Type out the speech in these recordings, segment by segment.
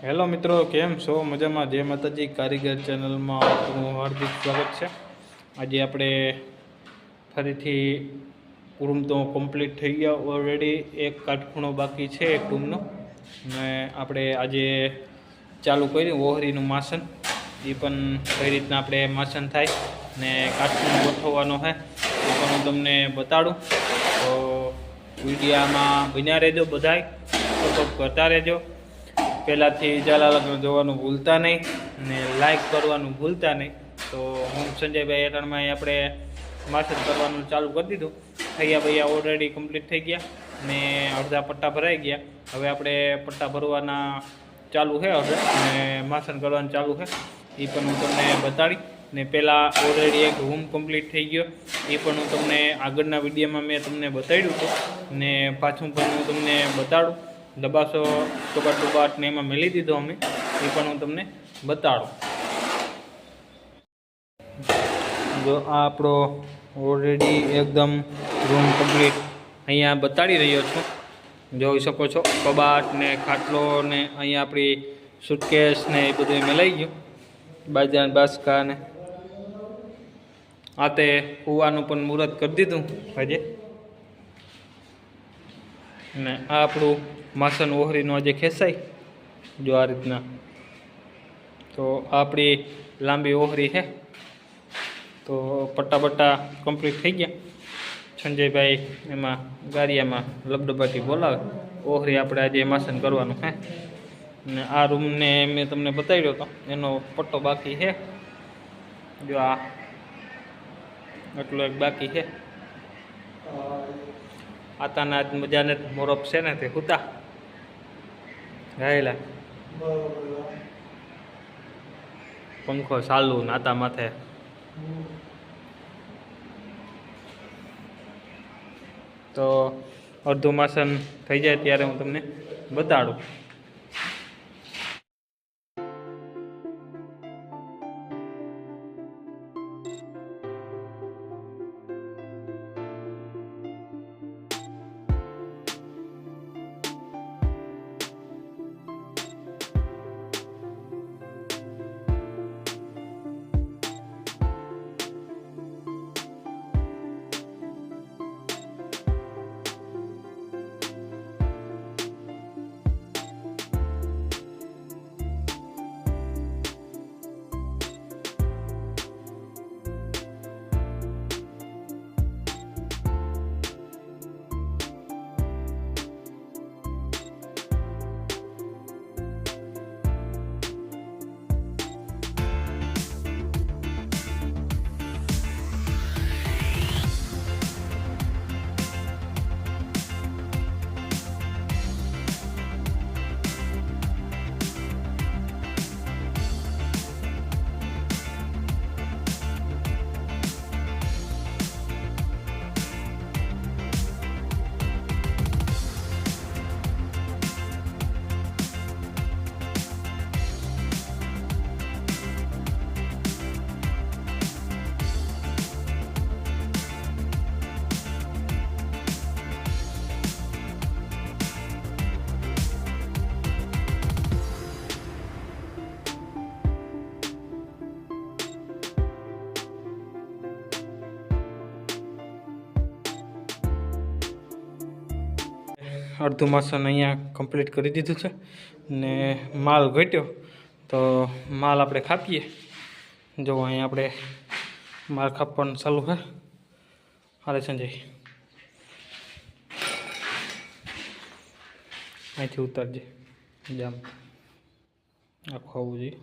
Hello મિત્રો, કેમ છો? મજામાં? જય માતાજી. કારીગર ચેનલમાં આપનું હાર્દિક સ્વાગત છે. આજે આપણે ફરીથી રૂમ તો કમ્પ્લીટ થઈ ગયા ઓલરેડી. એક કાટખૂણો બાકી છે એક રૂમનો, ને આપણે આજે ચાલુ કર્યું ઓહરીનું માસન. એ પણ કઈ રીતના આપણે માસન થાય ને કાટખૂણો ગોઠવવાનો છે એ પણ હું તમને બતાડું. તો વિડીયામાં બન્યા રહેજો, બધાય સપોર્ટ કરતા રહેજો. પહેલાંથી જાલાલગ્ન જોવાનું ભૂલતા નહીં ને લાઈક કરવાનું ભૂલતા નહીં. તો હું સંજયભાઈ એટણમાં આપણે માસન કરવાનું ચાલુ કરી દીધું. થયા ભૈયા ઓલરેડી કમ્પ્લીટ થઈ ગયા ને અડધા પટ્ટા ભરાઈ ગયા. હવે આપણે પટ્ટા ભરવાના ચાલુ છે અડધા ને માસન કરવાનું ચાલુ છે. એ પણ હું તમને બતાડી ને પહેલાં ઓલરેડી એક રૂમ કમ્પ્લીટ થઈ ગયો એ પણ હું તમને આગળના વિડીયોમાં મેં તમને બતાવ્યું હતું ને પાછું પણ હું તમને બતાડું. દબાસો ટોબાટ ને એમાં મેલી દીધો અમે, એ પણ હું તમને બતાડું. જો આ આપણો ઓલરેડી એકદમ રૂમ કમ્પ્લીટ અહીંયા બતાડી રહ્યો છું. જોઈ શકો છો કબાટ ને ખાટલો ને અહીંયા આપણી સુટકેસ ને એ બધું મેલાઈ ગયું. બાજા બાસકા ને આ તે કૂવાનું પણ મુહૂર્ત કરી દીધું હજે. ને આ આપણું માસન ઓહરીનો આજે ખેંચાય જો આ રીતના. તો આપણી લાંબી ઓહરી છે. તો પટ્ટા કમ્પ્લીટ થઈ ગયા. સંજયભાઈ એમાં ગારિયામાં લબડબાટી બોલાવે. ઓહરી આપણે આજે માસન કરવાનું હે. ને આ રૂમને મેં તમને બતાવ્યો હતો, એનો પટ્ટો બાકી છે. જો આ એટલો એક બાકી છે. આતાના આજ મજાને મોરપ છે ને તે હુતા ગાયેલા. પંખો ચાલુ નાતા માથે. તો અડધું માસન થઈ જાય ત્યારે હું તમને બતાડું. અડધું માસન અહીંયા કમ્પ્લીટ કરી દીધું છે ને માલ ઘટ્યો તો માલ આપણે કાપીએ. જો અહીંયા આપણે માલ કાપવાનું ચાલુ છે. હાલે સંજય, અહીંથી ઉતારજે. જામ આખું આવવું જોઈએ.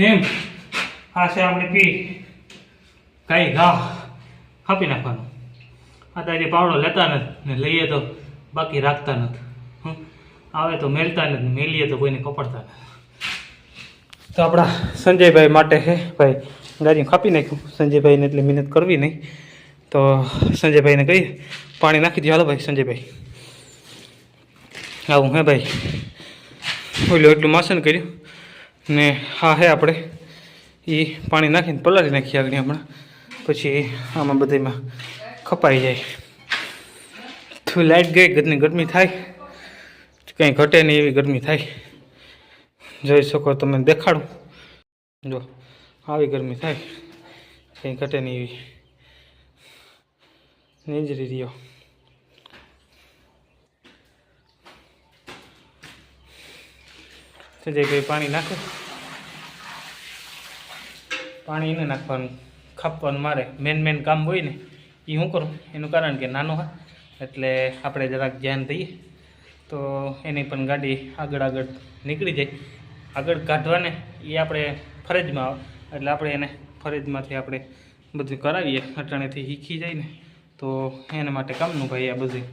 એમ આ છે આપણી પી કાંઈ ઘા કાપી નાખવાનું. આ તો હજી પાવડો લેતા નથી ને લઈએ તો બાકી રાખતા નથી. આવે તો મેલતા નથી, મેલીએ તો કોઈને કપડતા નથી. તો આપણા સંજયભાઈ માટે છે ભાઈ ગાડી કાપી નાખ્યું. સંજયભાઈને એટલી મહેનત કરવી નહીં તો સંજયભાઈને કહીએ પાણી નાખી દો. હાલો ભાઈ સંજયભાઈ આવું હે ભાઈ. ઓલું એટલું માસન કર્યું ને હા હે આપણે એ પાણી નાખીને પલાળી નાખીએ આગળ હમણાં. પછી આમાં બધામાં ખપાઈ જાય. તો લાઇટ ગઈ ગદની ગરમી થાય, કંઈ ઘટે નહીં એવી ગરમી થાય. જોઈ શકો તમે, દેખાડું જો આવી ગરમી થાય, કંઈ ઘટે નહીં એવી. નીંજરી રહ્યો. સંજયભાઈ પાણી નાખે, પાણી એને નાખવાનું, ખાપવાનું મારે. મેન કામ હોય ને એ હું કરું, એનું કારણ કે નાનો હોય એટલે આપણે જરાક ધ્યાન દઈએ તો એની પણ ગાડી આગળ નીકળી જાય. આગળ કાઢવાને એ આપણે ફરજમાં આવે એટલે આપણે એને ફરજમાંથી આપણે બધું કરાવીએ. અટાણેથી શીખી જાય ને તો એના માટે કામનું ભાઈ. આ બધું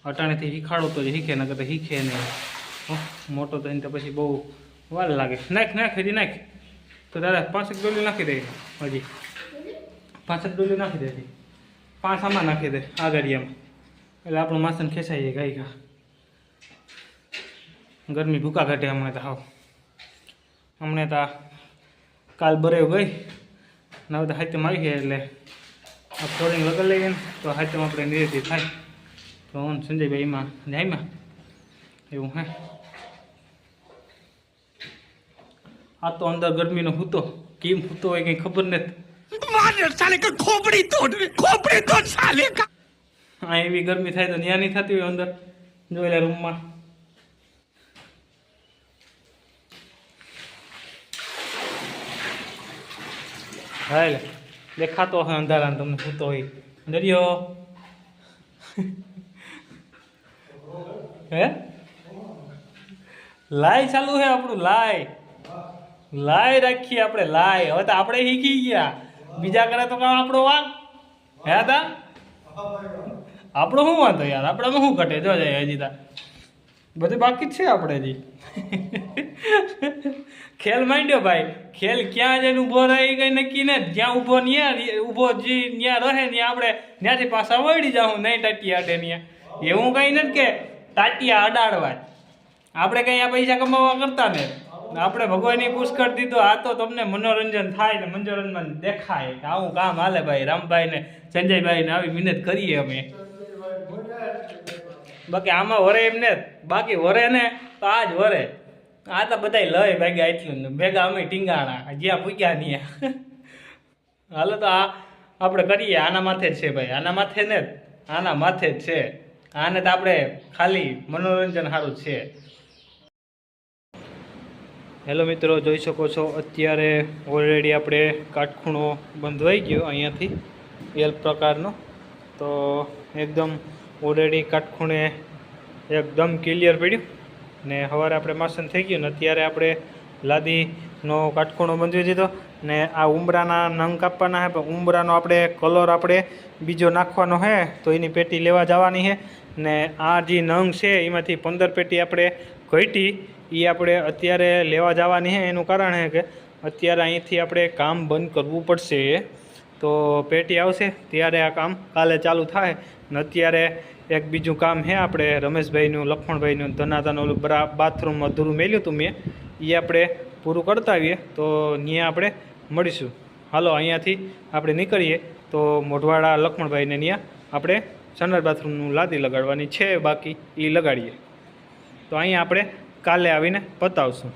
અટાણેથી શીખાડો તો શીખે, નકર તો શીખે નહીં. મોટો થઈને તો પછી બહુ વાર લાગે. નાખ હજી નાખ. તો દાદા 5 ડોલી નાખી દે. હજી 5 ડોલી નાખી દે. હજી 5 આમાં નાખી દે આ ગાડીયામાં, એટલે આપણું માસન ખેંચાઈ જાય ગાય ઘા. ગરમી ભૂકા ઘટે હમણાં તો. હાવ હમણાં તો કાલ બરેવ ગઈ ને હવે તો હાથમાં આવી ગયા એટલે આ ફ્લોરિંગ લગાવી લઈએ ને તો હાથમાં આપણે નિર્તિ થાય. તો હું સંજયભાઈ એમાં ન્યાયમાં એવું હે. આ તો અંદર ગરમીનો હૂતો કેમ હૂતો હોય કંઈ ખબર નથી. આ એવી ગરમી થાય તો ન્યા નહીં થતી હોય અંદર જોયેલા રૂમમાં. હા દેખાતો હોય અંધારા તમને હૂતો હોય. દરિયો હે લાય ચાલુ હે આપણું. લાય રાખીએ આપણે લાય. હવે તો આપણે શીખી ગયા, બીજા કરે તો કામ આપણો વાંક હે તા આપણો શું વાંધો યાર. આપણામાં શું ઘટે જો જાય. હજી તા બધું બાકી જ છે આપણે હજી. ખેલ માંડ્યો ભાઈ. ખેલ ક્યાં જઈને ઊભો રહી ગઈ નક્કી ને. જ્યાં ઊભો ઊભો જ્યાં રહે ત્યાં આપણે ત્યાંથી પાછા વળી જાઉં. નહીં ટાટિયા અડે ત્યાં એવું કંઈ નથી કે ટાટિયા અડાડવા. આપણે કંઈ આ પૈસા કમાવા કરતા ને. આપણે ભગવાનની પુષ્કળ દીધો. આ તો તમને મનોરંજન થાય ને મનોરંજન દેખાય કે આવું કામ હાલે ભાઈ. રામભાઈ ને સંજયભાઈ ને આવી મહેનત કરીએ અમે. બાકી આમાં વરે એમ ને, બાકી વરે ને તો આ જ વરે. આ તો બધા લય ભેગા એટલું ભેગા અમે ટીંગાણા જ્યાં પૂગ્યા ત્યાં. હાલો તો આ આપણે કરીએ. આના માથે જ છે ભાઈ, આના માથે ને આના માથે જ છે. આને તો આપણે ખાલી મનોરંજન સારું છે. હેલો મિત્રો, જોઈ શકો છો અત્યારે ઓલરેડી આપણે કાટખૂણો બંધવાઈ ગયો અહીંયાથી એલ પ્રકારનો. તો એકદમ ઓલરેડી કાટખૂણે એકદમ ક્લિયર પડ્યું ને સવારે આપણે માસન થઈ ગયું ને અત્યારે આપણે લાદીનો કાટખૂણો બંધવી દીધો ને આ ઉંબરાના નંગ કાપવાના છે. પણ ઉંબરાનો આપણે કલર આપણે બીજો નાખવાનો છે તો એની પેટી લેવા જવાની છે. ને આ જે નંગ છે એમાંથી 15 પેટી આપણે ઘટી એ આપણે અત્યારે લેવા જવાની છે. એનું કારણ છે કે અત્યારે અહીંથી આપણે કામ બંધ કરવું પડશે. તો પેટી આવશે ત્યારે આ કામ કાલે ચાલુ થાય. ને અત્યારે એક બીજું કામ છે આપણે રમેશભાઈનું, લક્ષ્મણભાઈનું ધનાધાનું ઓલું બાથરૂમ અધૂરું મેલ્યું હતું મેં, એ આપણે પૂરું કરતા આવીએ તો ત્યાં આપણે મળીશું. હાલો અહીંયાથી આપણે નીકળીએ તો મોઢવાડા લક્ષ્મણભાઈને ત્યાં આપણે સંડાસ બાથરૂમનું લાદી લગાડવાની છે, બાકી એ લગાડીએ. તો અહીંયા આપણે કાલે આવીને પતાવશું.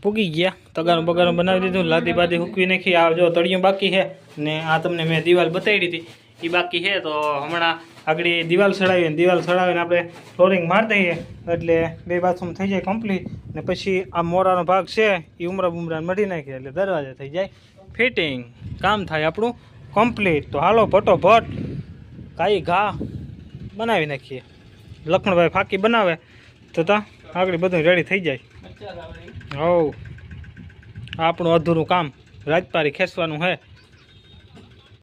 પૂગી ગયા, તગારું બગારું બનાવી દીધું, લાદી બાદી હૂકવી નાખી. આ જો તળિયું બાકી છે ને આ તમને મેં દિવાલ બતાવી હતી એ બાકી છે. તો હમણાં આગળ દિવાલ ચડાવીને આપણે ફ્લોરિંગ મારી દઈએ એટલે 2 બાથરૂમ થઈ જાય કમ્પ્લીટ. ને પછી આ મોરાનો ભાગ છે એ ઉમરા મઢી નાખીએ એટલે દરવાજા થઈ જાય ફિટિંગ. કામ થાય આપણું કમ્પ્લીટ. તો હાલો ફટોફટ કાંઈ ઘા બનાવી નાખીએ. લક્ષ્મણભાઈ ફાંકી બનાવે તો આગળ બધું રેડી થઈ જાય. હવ આપણું અધૂરું કામ રાજપારી ખેંચવાનું છે